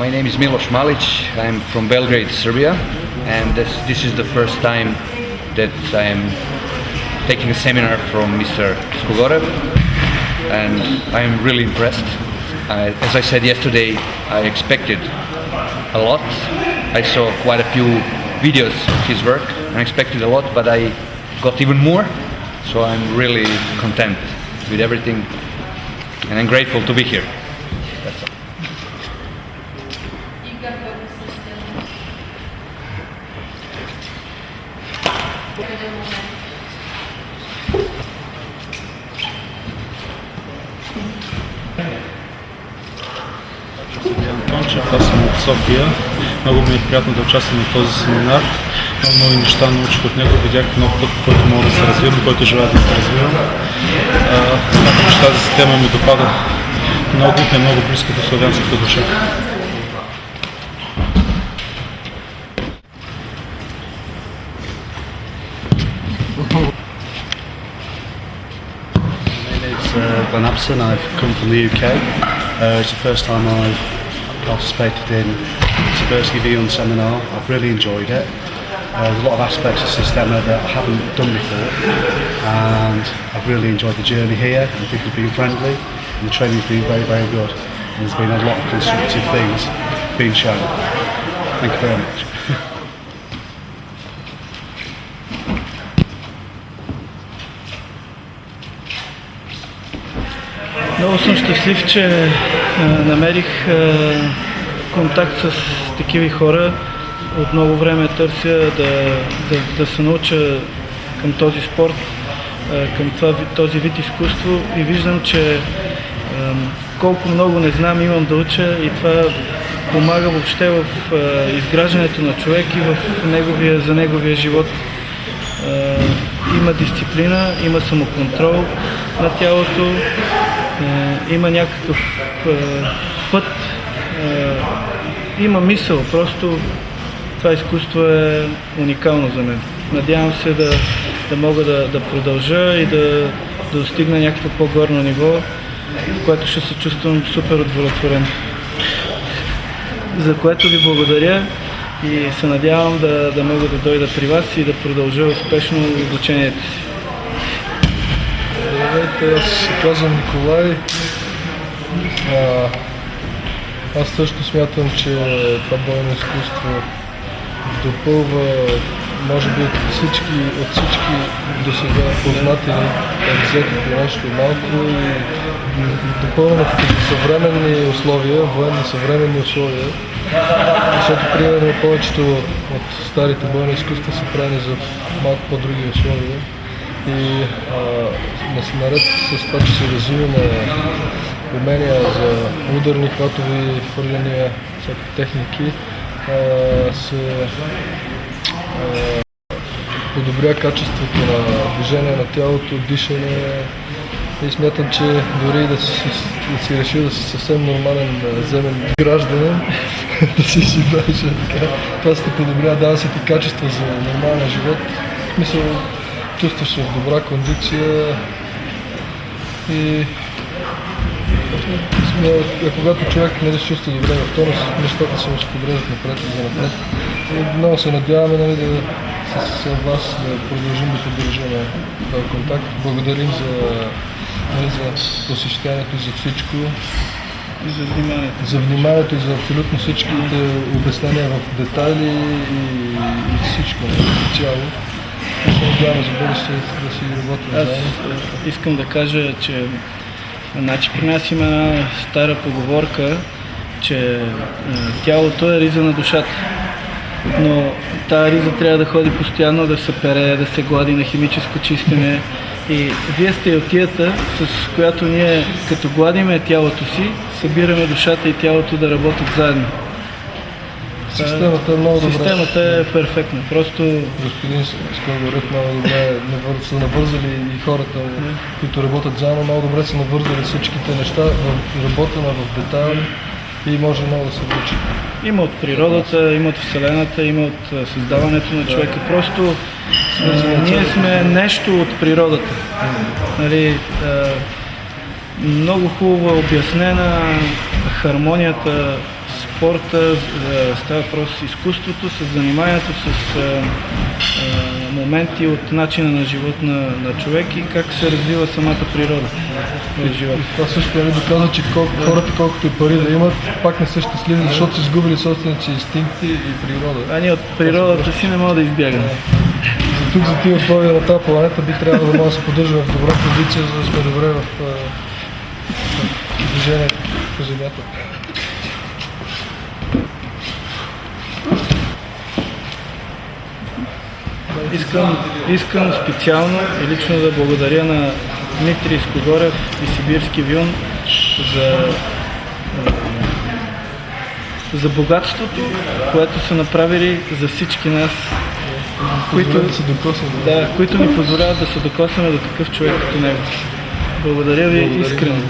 My name is Miloš Malić. I'm from Belgrade, Serbia, and this is the first time that I am taking a seminar from Mr. Skugorev, and I'm really impressed. As I said yesterday, I expected a lot. I saw quite a few videos of his work, and I expected a lot, but I got even more. So I'm really content with everything, and I'm grateful to be here. That's all. Аз съм от София. Много ми е приятно да участвам в този семинар. Много нови неща научих от него. Видях нов път, по който мога да се развивам, по който желая да се развивам. Смятам, че тази система ми допада много и е много близка до славянската душа. Glenn Upson. I've come from the UK. It's the first time I've participated in Sibirski Vion seminar. I've really enjoyed it. There's a lot of aspects of Systema that I haven't done before, and I've really enjoyed the journey here, and people have been friendly, and the training's been very, very good, and there's been a lot of constructive things being shown. Thank you very much. Много съм щастлив, че намерих контакт с такива хора. От много време търся да се науча към този спорт, към този вид изкуство, и виждам, че колко много не знам, имам да уча, и това помага въобще в изграждането на човек и за неговия живот. Има дисциплина, има самоконтрол на тялото, има някакъв път, има мисъл. Просто това изкуство е уникално за мен. Надявам се да мога да продължа и да достигна някакво по-горно ниво, в което ще се чувствам супер удовлетворен. За което ви благодаря и се надявам да мога да дойда при вас и да продължа успешно обучението си. Здравейте, аз се казвам Николай. Аз също смятам, че това бойно изкуство допълва, може би от всички до сега познати взети по нещо малко, и допълва в съвременни условия, военни съвременни условия, защото примерно повечето от старите бойни изкуства са правени за малко по-други условия. И наред с това, че се развиваме умения за ударни, хватови, хвърляния, всякакви техники, се подобря качеството на движение на тялото, дишане, и смятам, че дори да си решил да си съвсем нормален земен гражданин, да си живееш така, това се подобря, дава се ти качество за нормален живот. Мисля, чувстваш се в добра кондиция и когато човек не се чувства добре в тонус, нещата се подреждат напред и занапред. Много се надяваме с вас да продължим да поддържаме този контакт. Благодарим за посещението, за всичко. И за вниманието и за абсолютно всичките обяснения в детайли и всичко като цяло. Се надяваме за бъдеще да си работим заедно. Искам да кажа, че при нас има една стара поговорка, че тялото е риза на душата. Но тази риза трябва да ходи постоянно, да се пере, да се глади на химическо чистене. И вие сте ятията, с която ние, като гладиме тялото си, събираме душата и тялото да работят заедно. Системата е много добра. Системата е перфектна. Просто господин Скогорев много добре са навързали и хората, които работят заедно, много добре са навързали всичките неща, работена в детайли и може много да се учи. Има от природата, има от Вселената, има от създаването на човека. Просто ние сме нещо от природата. Нали, много хубаво обяснена хармонията спорта, става въпрос с изкуството, с заниманието, с моменти от начина на живот на човек и как се развива самата природа в живота. Това също е доказва, че хората колкото и пари да имат, пак не са щастливи, защото са изгубили собствените си инстинкти и природа. А ние от природата си не мога да избягаме. За тук, за тия условия на тази планета би трябвало да може да се поддържа в добра позиция, за да сме добре в движението по земята. Искам специално и лично да благодаря на Дмитрий Скогорев и Сибирски вюн за богатството, което са направили за всички нас, които ни позволяват да се докоснем до такъв човек като него. Благодаря ви искрено.